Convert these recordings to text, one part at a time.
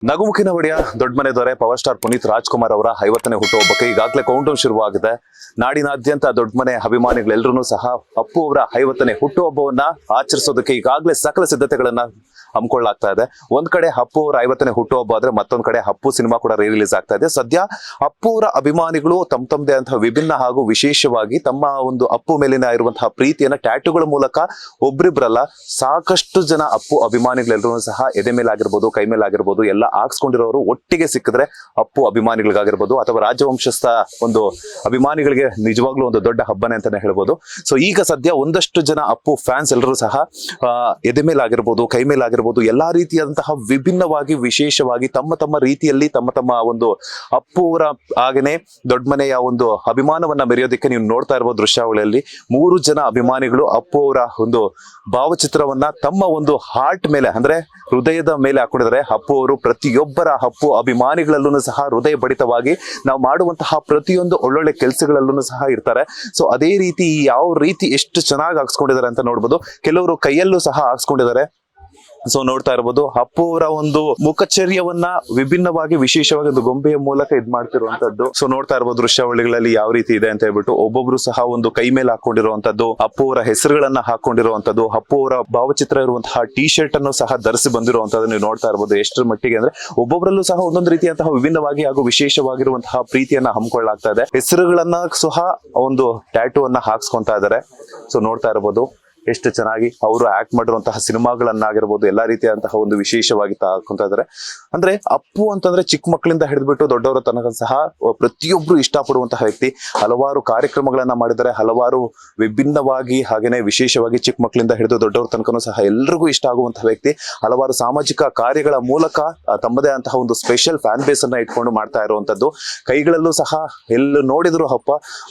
ನಗುಮುಖಿನ ಒಡೆಯ ದೊಡ್ಡ ಮನೆ ದೊರೆ ಪವರ್ ಸ್ಟಾರ್ ಪುನೀತ್ ರಾಜ್ಕುಮಾರ್ ಅವರ 50ನೇ ಹುಟ್ಟುಹಬ್ಬಕ್ಕೆ ಈಗಾಗಲೇ ಕೌಂಟ್ ಡೌನ್ ಶುರುವಾಗಿದೆ. ನಾಡಿನಾದ್ಯಂತ ದೊಡ್ಡ ಮನೆ ಅಭಿಮಾನಿಗಳೆಲ್ಲರೂ ಸಹ ಅಪ್ಪು ಅವರ 50ನೇ ಹುಟ್ಟುಹಬ್ಬವನ್ನ ಆಚರಿಸೋದಕ್ಕೆ ಈಗಾಗಲೇ ಸಕಲ ಸಿದ್ಧತೆಗಳನ್ನ ಹಮ್ಮಿಕೊಳ್ಳಲಾಗ್ತಾ ಇದೆ. ಒಂದ್ ಕಡೆ ಅಪ್ಪು ಅವರ 50ನೇ ಹುಟ್ಟುಹಬ್ಬ ಆದ್ರೆ ಮತ್ತೊಂದ್ ಕಡೆ ಅಪ್ಪು ಸಿನಿಮಾ ಕೂಡ ರಿಲೀಸ್ ಆಗ್ತಾ ಇದೆ. ಸದ್ಯ ಅಪ್ಪು ಅವರ ಅಭಿಮಾನಿಗಳು ತಮ್ಮದೇ ಅಂತಹ ವಿಭಿನ್ನ ಹಾಗೂ ವಿಶೇಷವಾಗಿ ತಮ್ಮ ಒಂದು ಅಪ್ಪು ಮೇಲಿನ ಇರುವಂತಹ ಪ್ರೀತಿಯನ್ನ ಟ್ಯಾಟೂಗಳ ಮೂಲಕ ಒಬ್ರಿಬ್ರಲ್ಲ ಸಾಕಷ್ಟು ಜನ ಅಪ್ಪು ಅಭಿಮಾನಿಗಳೆಲ್ಲರೂ ಸಹ ಎದೆ ಮೇಲಾಗಿರ್ಬೋದು, ಕೈ ಮೇಲಾಗಿರ್ಬೋದು ಎಲ್ಲ ಹಾಕ್ಸ್ಕೊಂಡಿರೋರು ಒಟ್ಟಿಗೆ ಸಿಕ್ಕಿದ್ರೆ ಅಪ್ಪು ಅಭಿಮಾನಿಗಳಿಗಾಗಿರ್ಬೋದು ಅಥವಾ ರಾಜವಂಶಸ್ಥ ಒಂದು ಅಭಿಮಾನಿಗಳಿಗೆ ನಿಜವಾಗ್ಲೂ ಒಂದು ದೊಡ್ಡ ಹಬ್ಬನೇ ಅಂತಾನೆ ಹೇಳ್ಬೋದು. ಸೊ ಈಗ ಸದ್ಯ ಒಂದಷ್ಟು ಜನ ಅಪ್ಪು ಫ್ಯಾನ್ಸ್ ಎಲ್ಲರೂ ಸಹ ಎದೆ ಮೇಲಾಗಿರ್ಬೋದು, ಕೈ ಮೇಲಾಗಿರ್ಬೋದು ಎಲ್ಲಾ ರೀತಿಯಾದಂತಹ ವಿಭಿನ್ನವಾಗಿ ವಿಶೇಷವಾಗಿ ತಮ್ಮ ತಮ್ಮ ರೀತಿಯಲ್ಲಿ ತಮ್ಮ ಒಂದು ಅಪ್ಪು ಅವರ ಹಾಗೇನೆ ದೊಡ್ಡ ಮನೆಯ ಒಂದು ಅಭಿಮಾನವನ್ನ ಮೆರೆಯೋದಕ್ಕೆ ನೀವು ನೋಡ್ತಾ ಇರುವ ದೃಶ್ಯಾವಳಿಯಲ್ಲಿ 3 ಜನ ಅಭಿಮಾನಿಗಳು ಅಪ್ಪು ಅವರ ಒಂದು ಭಾವಚಿತ್ರವನ್ನ ತಮ್ಮ ಒಂದು ಹಾರ್ಟ್ ಮೇಲೆ ಅಂದ್ರೆ ಹೃದಯದ ಮೇಲೆ ಹಾಕೊಂಡಿದ್ದಾರೆ. ಅಪ್ಪು ಅವರು ಪ್ರತಿಯೊಬ್ಬರ ಅಪ್ಪು ಅಭಿಮಾನಿಗಳಲ್ಲೂ ಸಹ ಹೃದಯ ಬಡಿತವಾಗಿ ನಾವು ಮಾಡುವಂತಹ ಪ್ರತಿಯೊಂದು ಒಳ್ಳೊಳ್ಳೆ ಕೆಲಸಗಳಲ್ಲೂ ಸಹ ಇರ್ತಾರೆ. ಸೊ ಅದೇ ರೀತಿ ಯಾವ ರೀತಿ ಎಷ್ಟು ಚೆನ್ನಾಗಿ ಹಾಕ್ಸ್ಕೊಂಡಿದ್ದಾರೆ ಅಂತ ನೋಡ್ಬೋದು. ಕೆಲವರು ಕೈಯಲ್ಲೂ ಸಹ ಹಾಕ್ಸ್ಕೊಂಡಿದ್ದಾರೆ. ಸೊ ನೋಡ್ತಾ ಇರ್ಬೋದು ಅಪ್ಪು ಅವರ ಒಂದು ಮುಖಚರ್ಯವನ್ನ ವಿಭಿನ್ನವಾಗಿ ವಿಶೇಷವಾಗಿ ಒಂದು ಗೊಂಬೆಯ ಮೂಲಕ ಇದ್ ಮಾಡ್ತಿರುವಂತದ್ದು. ಸೊ ನೋಡ್ತಾ ಇರ್ಬೋದು ದೃಶ್ಯಾವಳಿಗಳಲ್ಲಿ ಯಾವ ರೀತಿ ಇದೆ ಅಂತ ಹೇಳ್ಬಿಟ್ಟು ಒಬ್ಬೊಬ್ರು ಸಹ ಒಂದು ಕೈ ಮೇಲೆ ಹಾಕೊಂಡಿರುವಂತದ್ದು, ಅಪ್ಪು ಅವರ ಹೆಸರುಗಳನ್ನ ಹಾಕೊಂಡಿರುವಂತದ್ದು, ಅಪ್ಪು ಅವರ ಭಾವಚಿತ್ರ ಇರುವಂತಹ ಟಿ ಶರ್ಟ್ ಅನ್ನು ಸಹ ಧರಿಸಿ ಬಂದಿರುವಂತದ್ದು ನೀವು ನೋಡ್ತಾ ಇರ್ಬೋದು. ಎಷ್ಟರ ಮಟ್ಟಿಗೆ ಅಂದ್ರೆ ಒಬ್ಬೊಬ್ರಲ್ಲೂ ಸಹ ಒಂದೊಂದು ರೀತಿಯಂತಹ ವಿಭಿನ್ನವಾಗಿ ಹಾಗೂ ವಿಶೇಷವಾಗಿರುವಂತಹ ಪ್ರೀತಿಯನ್ನ ಹಮ್ಮಿಕೊಳ್ಳಲಾಗ್ತಾ ಇದೆ. ಹೆಸರುಗಳನ್ನ ಸಹ ಒಂದು ಟ್ಯಾಟೂ ಅನ್ನ ಹಾಕ್ಸ್ಕೊಂತಾ ಇದ್ದಾರೆ. ಸೊ ನೋಡ್ತಾ ಇರ್ಬೋದು ಎಷ್ಟು ಚೆನ್ನಾಗಿ ಅವರು ಆಕ್ಟ್ ಮಾಡಿರುವಂತಹ ಸಿನಿಮಾಗಳನ್ನಾಗಿರ್ಬೋದು ಎಲ್ಲಾ ರೀತಿಯಾದಂತಹ ಒಂದು ವಿಶೇಷವಾಗಿ ಹಾಕೊಂತ ಇದ್ದಾರೆ. ಅಂದ್ರೆ ಅಪ್ಪು ಅಂತಂದ್ರೆ ಚಿಕ್ಕ ಮಕ್ಕಳಿಂದ ಹಿಡಿದ್ಬಿಟ್ಟು ದೊಡ್ಡವರ ತನಕ ಸಹ ಪ್ರತಿಯೊಬ್ರು ಇಷ್ಟಪಡುವಂತಹ ವ್ಯಕ್ತಿ. ಹಲವಾರು ಕಾರ್ಯಕ್ರಮಗಳನ್ನ ಮಾಡಿದ್ದಾರೆ, ಹಲವಾರು ವಿಭಿನ್ನವಾಗಿ ಹಾಗೇನೆ ವಿಶೇಷವಾಗಿ ಚಿಕ್ಕ ಮಕ್ಕಳಿಂದ ಹಿಡಿದು ದೊಡ್ಡವರ ತನಕನೂ ಸಹ ಎಲ್ರಿಗೂ ಇಷ್ಟ ಆಗುವಂತಹ ವ್ಯಕ್ತಿ. ಹಲವಾರು ಸಾಮಾಜಿಕ ಕಾರ್ಯಗಳ ಮೂಲಕ ತಮ್ಮದೇ ಅಂತಹ ಒಂದು ಸ್ಪೆಷಲ್ ಫ್ಯಾನ್ ಬೇಸ್ ಅನ್ನ ಇಟ್ಕೊಂಡು ಮಾಡ್ತಾ ಇರುವಂತದ್ದು. ಕೈಗಳಲ್ಲೂ ಸಹ ಎಲ್ಲ ನೋಡಿದ್ರು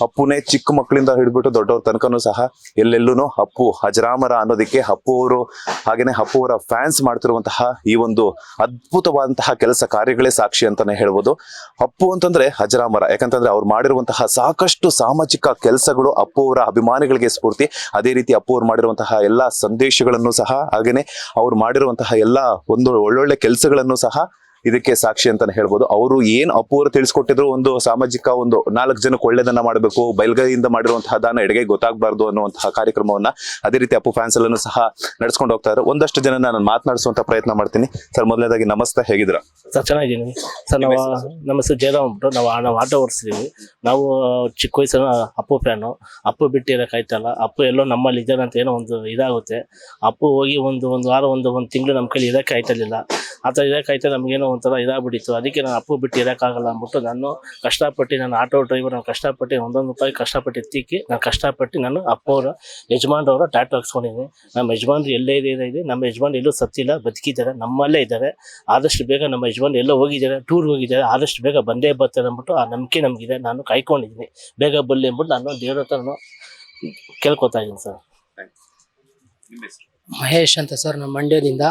ಅಪ್ಪುನೇ ಚಿಕ್ಕ ಮಕ್ಕಳಿಂದ ಹಿಡಿದ್ಬಿಟ್ಟು ದೊಡ್ಡವ್ರ ತನಕನೂ ಸಹ ಎಲ್ಲೆಲ್ಲೂ ಅಪ್ಪು ಅಜರಾಮರ ಅನ್ನೋದಕ್ಕೆ ಅಪ್ಪು ಅವರು ಹಾಗೇನೆ ಅಪ್ಪು ಅವರ ಫ್ಯಾನ್ಸ್ ಮಾಡ್ತಿರುವಂತಹ ಈ ಒಂದು ಅದ್ಭುತವಾದಂತಹ ಕೆಲಸ ಕಾರ್ಯಗಳೇ ಸಾಕ್ಷಿ ಅಂತಾನೆ ಹೇಳ್ಬೋದು. ಅಪ್ಪು ಅಂತಂದ್ರೆ ಅಜರಾಮರ, ಯಾಕಂತಂದ್ರೆ ಅವ್ರು ಮಾಡಿರುವಂತಹ ಸಾಕಷ್ಟು ಸಾಮಾಜಿಕ ಕೆಲಸಗಳು ಅಪ್ಪು ಅವರ ಅಭಿಮಾನಿಗಳಿಗೆ ಸ್ಫೂರ್ತಿ. ಅದೇ ರೀತಿ ಅಪ್ಪು ಅವ್ರು ಮಾಡಿರುವಂತಹ ಎಲ್ಲಾ ಸಂದೇಶಗಳನ್ನು ಸಹ ಹಾಗೇನೆ ಅವ್ರು ಮಾಡಿರುವಂತಹ ಎಲ್ಲಾ ಒಂದು ಒಳ್ಳೊಳ್ಳೆ ಕೆಲಸಗಳನ್ನು ಸಹ ಇದಕ್ಕೆ ಸಾಕ್ಷಿ ಅಂತಾನೆ ಹೇಳ್ಬೋದು. ಅವರು ಏನ್ ಅಪ್ಪು ಅವರು ತಿಳಿಸ್ಕೊಟ್ಟಿದ್ರು, ಒಂದು ಸಾಮಾಜಿಕ ಒಂದು 4 ಜನಕ್ಕೆ ಒಳ್ಳೇದನ್ನ ಮಾಡಬೇಕು, ಬಯಲ್ಗೈಯಿಂದ ಮಾಡಿರುವಂತಹ ದಾನ ಎಡಗೈ ಗೊತ್ತಾಗಬಾರ್ದು ಅನ್ನುವಂತಹ ಕಾರ್ಯಕ್ರಮವನ್ನ ಅದೇ ರೀತಿ ಅಪ್ಪು ಫ್ಯಾನ್ಸ್ ಎಲ್ಲೂ ಸಹ ನಡ್ಸ್ಕೊಂಡು ಹೋಗ್ತಾ ಇದ್ದಾರೆ. ಒಂದಷ್ಟು ಜನ ನಾನು ಮಾತನಾಡಿಸುವಂತ ಪ್ರಯತ್ನ ಮಾಡ್ತೀನಿ. ಸರ್ ಮೊದಲನೇದಾಗಿ ನಮಸ್ತೆ, ಹೇಗಿದ್ರ ಸರ್? ಚೆನ್ನಾಗಿದ್ದೀನಿ ಸರ್. ನಮ್ಮ ಹೆಸರು ಜಯರಾಮ್ ಅಂದ್ಬಿಟ್ಟು ನಾವು ಆಟೋ ಓಡಿಸ್ತೀವಿ. ನಾವು ಚಿಕ್ಕ ವಯಸ್ಸಿನ ಅಪ್ಪು ಫ್ಯಾನು. ಅಪ್ಪು ಬಿಟ್ಟು ಇರೋಕ್ಕಾಯ್ತಲ್ಲ, ಅಪ್ಪು ಎಲ್ಲೋ ನಮ್ಮಲ್ಲಿ ಇದ್ದಾರೆ ಅಂತ ಏನೋ ಒಂದು ಇದಾಗುತ್ತೆ. ಅಪ್ಪು ಹೋಗಿ ಒಂದು ವಾರ ಒಂದು ತಿಂಗಳು ನಮ್ಮ ಕೈಲಿ ಇರೋಕ್ಕೆ ಆಯ್ತಲಿಲ್ಲ. ಆ ಥರ ಇರೋಕ್ಕಾಯ್ತಾ ನಮಗೇನೋ ಒಂಥರ ಇದಾಗ್ಬಿಟ್ಟಿತ್ತು. ಅದಕ್ಕೆ ನಾನು ಅಪ್ಪು ಬಿಟ್ಟು ಇರೋಕ್ಕಾಗಲ್ಲ ಅಂದ್ಬಿಟ್ಟು ನಾನು ಕಷ್ಟಪಟ್ಟು, ನಾನು ಆಟೋ ಡ್ರೈವರ್, ನಾನು ಕಷ್ಟಪಟ್ಟು ಒಂದೊಂದು ರೂಪಾಯಿ ಕಷ್ಟಪಟ್ಟು ಎತ್ತಿಕ್ಕಿ ನಾನು ಅಪ್ಪು ಅವರ ಯಜಮಾನ್ರವರ ಟ್ಯಾಟೂ ಹಾಕ್ಸ್ಕೊಂಡಿದ್ದೀನಿ. ನಮ್ಮ ಯಜಮಾನ್ರು ಎಲ್ಲೇ ಇದೆ, ನಮ್ಮ ಯಜಮಾನ್ ಎಲ್ಲೂ ಸತ್ತಿಲ್ಲ, ಬದುಕಿದ್ದಾರೆ, ನಮ್ಮಲ್ಲೇ ಇದ್ದಾರೆ. ಆದಷ್ಟು ಬೇಗ ನಮ್ಮ ಯಜಮಾನ್ ಎಲ್ಲೋ ಹೋಗಿದ್ದಾರೆ, ಟೂರ್ಗೆ ಹೋಗಿದ್ದಾರೆ, ಆದಷ್ಟು ಬೇಗ ಬಂದೇ ಬರ್ತಾರೆ ಅಂದ್ಬಿಟ್ಟು ಆ ನಂಬಿಕೆ ನಮಗಿದೆ. ನಾನು ಕಾಯ್ಕೊಂಡಿದ್ದೀನಿ ಬೇಗ ಬರಲಿ ಅಂದ್ಬಿಟ್ಟು ನಾನು ದೇವ್ರ ಹತ್ರ ಕೇಳ್ಕೊತಾ ಇದ್ದೀನಿ ಸರ್. ಮಹೇಶ್ ಅಂತ ಸರ್, ನಮ್ಮ ಮಂಡ್ಯದಿಂದ.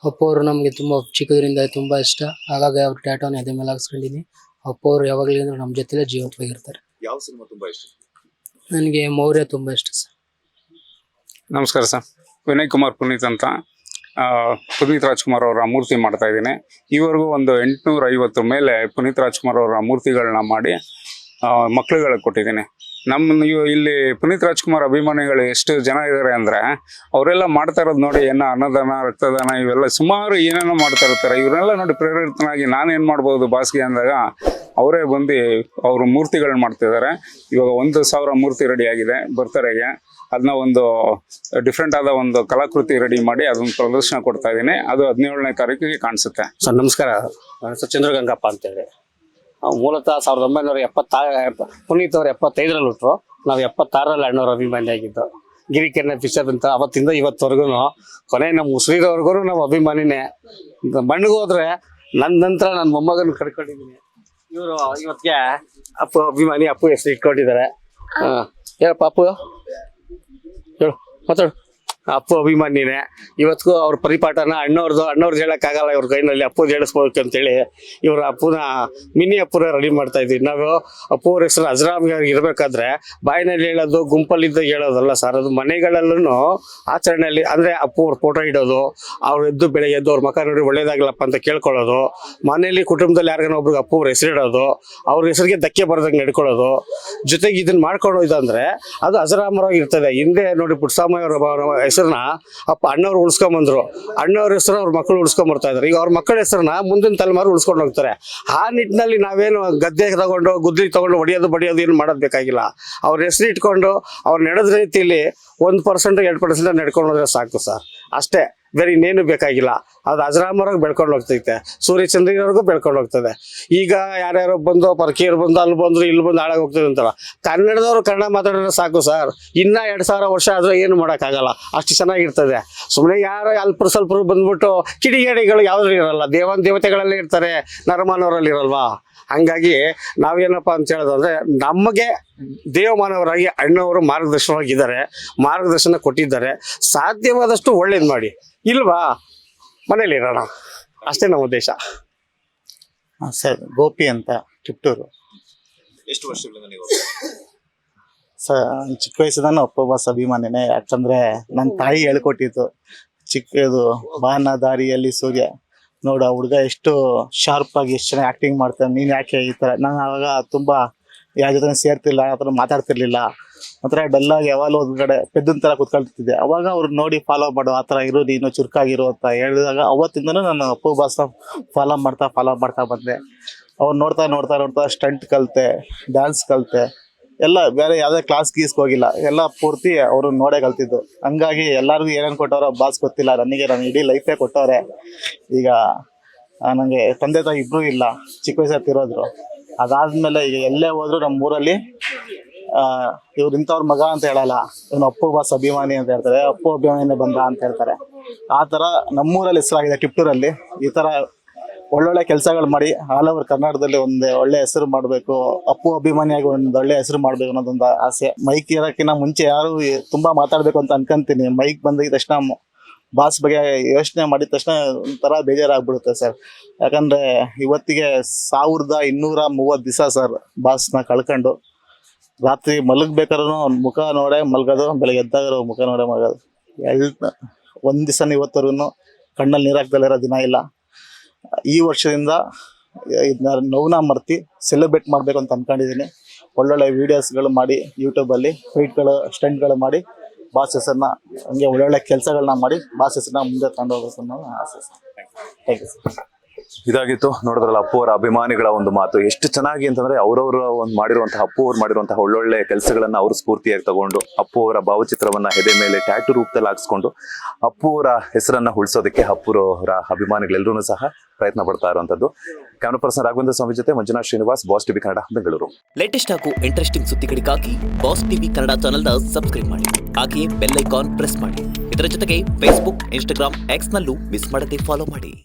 ಅಪ್ಪು ಅವರು ನಮಗೆ ತುಂಬ ಚಿಕ್ಕದ್ರಿಂದ ತುಂಬ ಇಷ್ಟ. ಹಾಗಾಗಿ ಅವ್ರ ಟ್ಯಾಟೋನ ಎದೆ ಮೇಲೆ ಹಾಕ್ಸ್ಕೊಂಡಿದ್ದೀನಿ. ಅಪ್ಪು ಅವರು ಯಾವಾಗಲೂ ನಮ್ಮ ಜೊತೆಲೇ ಜೀವಂತವಾಗಿರ್ತಾರೆ. ಯಾವ ಸಿನಿಮಾ ತುಂಬಾ ಇಷ್ಟ? ನನಗೆ ಮೌರ್ಯ ತುಂಬ ಇಷ್ಟ ಸರ್. ನಮಸ್ಕಾರ ಸರ್, ವಿನಯ್ ಕುಮಾರ್ ಪುನೀತ್ ಅಂತ. ಪುನೀತ್ ರಾಜ್ಕುಮಾರ್ ಅವರ ಮೂರ್ತಿ ಮಾಡ್ತಾ ಇದ್ದೀನಿ. ಈವರೆಗೂ ಒಂದು 850 ಮೇಲೆ ಪುನೀತ್ ರಾಜ್ಕುಮಾರ್ ಅವರ ಮೂರ್ತಿಗಳನ್ನ ಮಾಡಿ ಮಕ್ಳುಗಳಿಗೆ ಕೊಟ್ಟಿದ್ದೀನಿ. ಇಲ್ಲಿ ಪುನೀತ್ ರಾಜ್ಕುಮಾರ್ ಅಭಿಮಾನಿಗಳು ಎಷ್ಟು ಜನ ಇದ್ದಾರೆ ಅಂದರೆ, ಅವರೆಲ್ಲ ಮಾಡ್ತಾ ಇರೋದು ನೋಡಿ, ಏನೋ ಅನ್ನದಾನ, ರಕ್ತದಾನ, ಇವೆಲ್ಲ ಸುಮಾರು ಏನೇನೋ ಮಾಡ್ತಾ ಇರ್ತಾರೆ. ಇವರೆಲ್ಲ ನೋಡಿ ಪ್ರೇರಿತನಾಗಿ ನಾನೇನು ಮಾಡ್ಬೋದು ಬಾಸ್ಗೆ ಅಂದಾಗ ಅವರೇ ಬಂದು ಅವರು ಮೂರ್ತಿಗಳನ್ನ ಮಾಡ್ತಿದ್ದಾರೆ. ಇವಾಗ 1000 ಮೂರ್ತಿ ರೆಡಿ ಆಗಿದೆ ಬರ್ತಡೆಗೆ. ಅದನ್ನ ಒಂದು ಡಿಫ್ರೆಂಟ್ ಆದ ಒಂದು ಕಲಾಕೃತಿ ರೆಡಿ ಮಾಡಿ ಅದೊಂದು ಪ್ರದರ್ಶನ ಕೊಡ್ತಾ ಇದ್ದೀನಿ. ಅದು 17ನೇ ತಾರೀಕಿಗೆ ಕಾಣಿಸುತ್ತೆ. ಸರ್ ನಮಸ್ಕಾರ, ನನ್ನ ಹೆಸರು ಚಂದ್ರಗಂಗಪ್ಪ ಅಂತೇಳಿ. ನಾವು ಮೂಲತಃ 1970 ಪುನೀತ್ ಅವರು 75ರಲ್ಲಿ ಹುಟ್ಟರು. ನಾವು 76ರಲ್ಲಿ ಅಣ್ಣವ್ರ ಅಭಿಮಾನಿ ಆಗಿದ್ದು. ಗಿರಿಕೆರೆ ಫಿಶರ್ ಅಂತ ಅವತ್ತಿಂದ ಇವತ್ತವರೆಗೂ ಕೊನೆ ನಮ್ಮ ಉಸಿರಿರೋವರೆಗೂ ನಾವು ಅಭಿಮಾನಿನೇ. ಮಣ್ಣಿಗೆ ಹೋದ್ರೆ ನನ್ನ ನಂತರ ನನ್ನ ಮೊಮ್ಮಗನ ಕಡ್ಕೊಂಡಿದ್ದೀನಿ. ಇವರು ಇವತ್ತಿಗೆ ಅಪ್ಪು ಅಭಿಮಾನಿ, ಅಪ್ಪು ಹೆಸರು ಇಟ್ಕೊಂಡಿದ್ದಾರೆ. ಹೇಳಪ್ಪ ಅಪ್ಪು, ಹೇಳು, ಮಾತಾಡು. ಅಪ್ಪು ಅಭಿಮಾನಿನೇ. ಇವತ್ತಿಗೂ ಅವ್ರ ಪರಿಪಾಠನ ಅಣ್ಣವ್ರದ್ದು ಹೇಳಕ್ಕಾಗಲ್ಲ, ಇವ್ರ ಕೈನಲ್ಲಿ ಅಪ್ಪು ಹೇಳಿಸ್ಬೇಕು ಅಂತೇಳಿ ಇವ್ರ ಅಪ್ಪುನ ಮಿನಿ ಅಪ್ಪುನ ರೆಡಿ ಮಾಡ್ತಾ ಇದ್ವಿ ನಾವು. ಅಪ್ಪು ಅವ್ರ ಹೆಸರು ಅಜರಾಮ್ಗೆ ಇರಬೇಕಾದ್ರೆ ಬಾಯಿನಲ್ಲಿ ಹೇಳೋದು, ಗುಂಪಲ್ಲಿದ್ದ ಹೇಳೋದಲ್ಲ ಸರ್, ಅದು ಮನೆಗಳಲ್ಲೂ ಆಚರಣೆಯಲ್ಲಿ ಅಂದರೆ ಅಪ್ಪು ಅವ್ರ ಫೋಟೋ ಇಡೋದು, ಅವ್ರು ಎದ್ದು ಬೆಳಗ್ಗೆ ಎದ್ದು ಅವ್ರ ಮಕ್ಕ ನೋಡಿ ಒಳ್ಳೇದಾಗಲಪ್ಪ ಅಂತ ಕೇಳ್ಕೊಳ್ಳೋದು, ಮನೇಲಿ ಕುಟುಂಬದಲ್ಲಿ ಯಾರಿಗಾನ ಒಬ್ರಿಗೆ ಅಪ್ಪು ಅವ್ರ ಹೆಸರು ಇಡೋದು, ಅವ್ರ ಹೆಸರಿಗೆ ಧಕ್ಕೆ ಬರ್ದಂಗೆ ನಡ್ಕೊಳ್ಳೋದು, ಜೊತೆಗೆ ಇದನ್ನ ಮಾಡ್ಕೊಂಡು ಹೋಯ್ತಂದ್ರೆ ಅದು ಅಜರಾಮರವಾಗಿ ಇರ್ತದೆ. ಹಿಂದೆ ನೋಡಿ ಪುಟ್ಟಸ್ವಾಮಿ ಅವರ ಹೆಸರನ್ನ ಅಣ್ಣವ್ರು ಉಳಿಸ್ಕೊಂಬಂದ್ರು, ಅಣ್ಣವ್ರ ಹೆಸರು ಅವ್ರ ಮಕ್ಕಳು ಉಳಿಸ್ಕೊಂಬರ್ತಾ ಇದ್ದಾರೆ. ಈಗ ಅವ್ರ ಮಕ್ಕಳ ಹೆಸರನ್ನ ಮುಂದಿನ ತಲೆಮಾರು ಉಳಿಸ್ಕೊಂಡು ಹೋಗ್ತಾರೆ. ಆ ನಿಟ್ಟಿನಲ್ಲಿ ನಾವೇನು ಗದ್ದೆ ತಗೊಂಡು ಗುದ್ಲಿ ತಗೊಂಡು ಬಡಿಯೋದು ಏನು ಮಾಡೋದು ಬೇಕಾಗಿಲ್ಲ. ಅವ್ರ ಹೆಸರು ಇಟ್ಕೊಂಡು ಅವ್ರು ನಡೆದ ರೀತಿಯಲ್ಲಿ 1% 2% ನಡ್ಕೊಂಡು ಹೋದ್ರೆ ಸಾಕು ಸರ್, ಅಷ್ಟೇ. ಬೇರೆ ಇನ್ನೇನು ಬೇಕಾಗಿಲ್ಲ. ಅದು ಅಜರಾಮರಾಗಿ ಬೆಳ್ಕೊಂಡು ಹೋಗ್ತೈತೆ, ಸೂರ್ಯಚಂದ್ರವರೆಗೂ ಬೆಳ್ಕೊಂಡು ಹೋಗ್ತದೆ. ಈಗ ಯಾರ್ಯಾರೋ ಬಂದು ಪರಕೀಯರು ಬಂದು ಅಲ್ಲಿ ಬಂದ್ರು ಇಲ್ಲಿ ಬಂದು ಹಾಳಾಗಿ ಹೋಗ್ತದೆ ಅಂತಲ್ಲ, ಕನ್ನಡದವ್ರು ಕನ್ನಡ ಮಾತಾಡಿದ್ರೆ ಸಾಕು ಸರ್. ಇನ್ನ 2000 ವರ್ಷ ಆದ್ರೆ ಏನು ಮಾಡೋಕ್ಕಾಗಲ್ಲ, ಅಷ್ಟು ಚೆನ್ನಾಗಿರ್ತದೆ. ಸುಮ್ಮನೆ ಯಾರೋ ಅಲ್ಪರು ಸ್ವಲ್ಪರು ಬಂದ್ಬಿಟ್ಟು ಕಿಡಿಗೇಡಿಗಳು ಯಾವ್ದು ಇರಲ್ಲ, ದೇವತೆಗಳಲ್ಲೇ ಇರ್ತಾರೆ, ನರಮಾನವರಲ್ಲಿ ಇರಲ್ವಾ. ಹಂಗಾಗಿ ನಾವೇನಪ್ಪ ಅಂತ ಹೇಳೋದಂದ್ರೆ, ನಮಗೆ ದೇವಮಾನವರಾಗಿ ಅಣ್ಣವರು ಮಾರ್ಗದರ್ಶನ ಕೊಟ್ಟಿದ್ದಾರೆ. ಸಾಧ್ಯವಾದಷ್ಟು ಒಳ್ಳೇದು ಮಾಡಿ, ಇಲ್ವಾ ಮನೇಲಿ ಇರೋಣ, ಅಷ್ಟೇ ನಮ್ಮ ಉದ್ದೇಶ. ಸರ್ ಗೋಪಿ ಅಂತ ಕಿಪ್ಟೂರು. ಎಷ್ಟು ವರ್ಷಗಳಿಂದ ನೀವು ಚಿಕ್ಕ ವಯಸ್ಸಿಂದ ಅಪ್ಪ ಬಾಸ್ ಅಭಿಮಾನಿನೇ. ಯಾಕಂದ್ರೆ ನನ್ನ ತಾಯಿ ಹೇಳ್ಕೊಟ್ಟಿದ್ದು, ಚಿಕ್ಕದು ಬಾನ ದಾರಿಯಲ್ಲಿ ಸೂರ್ಯ ನೋಡು, ಆ ಹುಡುಗ ಎಷ್ಟು ಶಾರ್ಪ್ ಆಗಿ ಎಷ್ಟು ಚೆನ್ನಾಗಿ ಆಕ್ಟಿಂಗ್ ಮಾಡ್ತಾನೆ, ನೀನ್ ಯಾಕೆ ಈ ತರ. ನಾನು ಅವಾಗ ತುಂಬಾ ಯಾರ ಜೊತೆ ಸೇರ್ತಿಲ್ಲ, ಆ ಥರ ಮಾತಾಡ್ತಿರ್ಲಿಲ್ಲ, ಒಂಥರ ಡಲ್ಲಾಗಿ ಯಾವಾಗಲೂ ಒಂದ್ ಕಡೆ ಪೆದ್ದನ್ ತರ ಕುತ್ಕೊಳ್ತಿದ್ದೆ. ಅವಾಗ ಅವ್ರು ನೋಡಿ ಫಾಲೋ ಮಾಡು, ಆ ಥರ ಇರೋ, ನೀನು ಚುರುಕಾಗಿರು ಅಂತ ಹೇಳಿದಾಗ ಅವತ್ತಿಂದನೂ ನಾನು ಅಪ್ಪು ಬಾಸ್ನ ಫಾಲೋ ಮಾಡ್ತಾ ಬಂದೆ. ಅವ್ರು ನೋಡ್ತಾ ಸ್ಟಂಟ್ ಕಲಿತೆ, ಡ್ಯಾನ್ಸ್ ಕಲಿತೆ, ಎಲ್ಲ ಬೇರೆ ಯಾವುದೇ ಕ್ಲಾಸ್ ಗೀಸ್ಗೆ ಹೋಗಿಲ್ಲ, ಎಲ್ಲ ಪೂರ್ತಿ ಅವರು ನೋಡೇ ಕಲ್ತಿದ್ದು. ಹಂಗಾಗಿ ಎಲ್ಲರಿಗೂ ಏನೇನು ಕೊಟ್ಟವ್ರೋ ಬಾಸ್ ಗೊತ್ತಿಲ್ಲ, ನನಗೆ ನನ್ನ ಇಡೀ ಲೈಫೇ ಕೊಟ್ಟವ್ರೆ. ಈಗ ನನಗೆ ತಂದೆ ತಾಯಿ ಇಬ್ಬರೂ ಇಲ್ಲ, ಚಿಕ್ಕ ವಯಸ್ಸಲ್ಲಿ ತಿರೋದ್ರು. ಅದಾದ್ಮೇಲೆ ಈಗ ಎಲ್ಲೇ ಹೋದ್ರು ನಮ್ಮ ಊರಲ್ಲಿ ಇವ್ರು ಇಂಥವ್ರ ಮಗ ಅಂತ ಹೇಳಲ್ಲ, ಇವನು ಅಪ್ಪು ಬಾಸ್ ಅಭಿಮಾನಿ ಅಂತ ಹೇಳ್ತಾರೆ, ಅಪ್ಪು ಅಭಿಮಾನಿನೇ ಬಂದ ಅಂತ ಹೇಳ್ತಾರೆ. ಆ ಥರ ನಮ್ಮೂರಲ್ಲಿ ಹೆಸರಾಗಿದೆ ಟಿಪ್ಟೂರಲ್ಲಿ. ಈ ಥರ ಒಳ್ಳೊಳ್ಳೆ ಕೆಲಸಗಳು ಮಾಡಿ ಆಲ್ ಓವರ್ ಕರ್ನಾಟಕದಲ್ಲಿ ಒಂದು ಒಳ್ಳೆ ಹೆಸರು ಮಾಡಬೇಕು, ಅಪ್ಪು ಅಭಿಮಾನಿಯಾಗಿ ಒಂದು ಒಳ್ಳೆ ಹೆಸರು ಮಾಡಬೇಕು ಅನ್ನೋದೊಂದು ಆಸೆ. ಮೈಕ್ ಇರೋಕ್ಕಿಂತ ಮುಂಚೆ ಯಾರು ತುಂಬಾ ಮಾತಾಡ್ಬೇಕು ಅಂತ ಅನ್ಕೊಂತೀನಿ, ಮೈಕ್ ಬಂದಿದ ತಕ್ಷಣ ಬಾಸ್ ಬಗ್ಗೆ ಯೋಚನೆ ಮಾಡಿದ ತಕ್ಷಣ ಒಂಥರ ಬೇಜಾರಾಗ್ಬಿಡುತ್ತೆ ಸರ್. ಯಾಕಂದ್ರೆ ಇವತ್ತಿಗೆ 1230 ದಿವಸ ಸರ್ ಬಾಸ್ನ ಕಳ್ಕೊಂಡು. ರಾತ್ರಿ ಮಲಗ್ಬೇಕಾದ್ರೂ ಅವ್ನ ಮುಖ ನೋಡೇ ಮಲ್ಗೋದು, ಬೆಳಗ್ಗೆ ಎದ್ದಾಗ ಮುಖ ನೋಡೇ ಮಲ್ಗೋದು. ಒಂದ್ ದಿವಸ ಇವತ್ತವರೆಗೂ ಕಣ್ಣಲ್ಲಿ ನೀರಾಗ್ದಲ್ಲಿರೋ ದಿನ ಇಲ್ಲ. ಈ ವರ್ಷದಿಂದ ನೋವನ್ನ ಮರ್ತಿ ಸೆಲೆಬ್ರೇಟ್ ಮಾಡಬೇಕು ಅಂತ ಅನ್ಕೊಂಡಿದ್ದೀನಿ. ಒಳ್ಳೊಳ್ಳೆ ವಿಡಿಯೋಸ್ಗಳು ಮಾಡಿ ಯೂಟ್ಯೂಬಲ್ಲಿ ಫೈಟ್ಗಳು ಸ್ಟಂಟ್ಗಳು ಮಾಡಿ ಬಾಸ್ ಹೆಸರನ್ನ ಹಂಗೆ ಒಳ್ಳೊಳ್ಳೆ ಕೆಲಸಗಳನ್ನ ಮಾಡಿ ಬಾಸ್ ಹೆಸರನ್ನ ಮುಂದೆ ತಗೊಂಡು ಹೋಗ್ಬೇಕು ಅನ್ನೋ ಆಸೆ ಸರ್. Thank you sir. ಇದಾಗಿತ್ತು, ನೋಡಿದ್ರಲ್ಲ ಅಪ್ಪು ಅವರ ಅಭಿಮಾನಿಗಳ ಒಂದು ಮಾತು. ಎಷ್ಟು ಚೆನ್ನಾಗಿ ಅಂತಂದ್ರೆ ಅವ್ರವ್ರ ಒಂದು ಮಾಡಿರುವಂತಹ ಅಪ್ಪು ಅವ್ರು ಮಾಡಿರುವಂತಹ ಒಳ್ಳೊಳ್ಳೆ ಕೆಲಸಗಳನ್ನ ಅವರು ಸ್ಫೂರ್ತಿಯಾಗಿ ತಗೊಂಡು ಅಪ್ಪು ಅವರ ಭಾವಚಿತ್ರವನ್ನ ಎದೆ ಮೇಲೆ ಟ್ಯಾಟೂ ರೂಪದಲ್ಲಿ ಹಾಕ್ಸ್ಕೊಂಡು ಅಪ್ಪು ಅವರ ಹೆಸರನ್ನ ಉಳಿಸೋದಕ್ಕೆ ಅಪ್ಪು ಅವರ ಅಭಿಮಾನಿಗಳೆಲ್ಲರೂ ಸಹ ಪ್ರಯತ್ನ ಪಡ್ತಾ ಇರುವಂತದ್ದು. ಕ್ಯಾಮರಾ ಪರ್ಸನ್ ರಾಘವೇಂದ್ರ ಸ್ವಾಮಿ ಜೊತೆ Manjunath Srinivas, boss TV Kannada, Bengaluru. Latest ಹಾಗೂ ಇಂಟ್ರೆಸ್ಟಿಂಗ್ ಸುದ್ದಿಗಳಿಗಾಗಿ ಬಾಸ್ ಟಿವಿ ಕನ್ನಡ ಚಾನೆಲ್ನ ಸಬ್ಸ್ಕ್ರೈಬ್ ಮಾಡಿ, ಹಾಗೆಯೇ ಬೆಲ್ ಐಕಾನ್ ಪ್ರೆಸ್ ಮಾಡಿ. ಇದರ ಜೊತೆಗೆ ಫೇಸ್ಬುಕ್, ಇನ್ಸ್ಟಾಗ್ರಾಮ್, ಎಕ್ಸ್ ನಲ್ಲೂ ಮಿಸ್ ಮಾಡದೆ ಫಾಲೋ ಮಾಡಿ.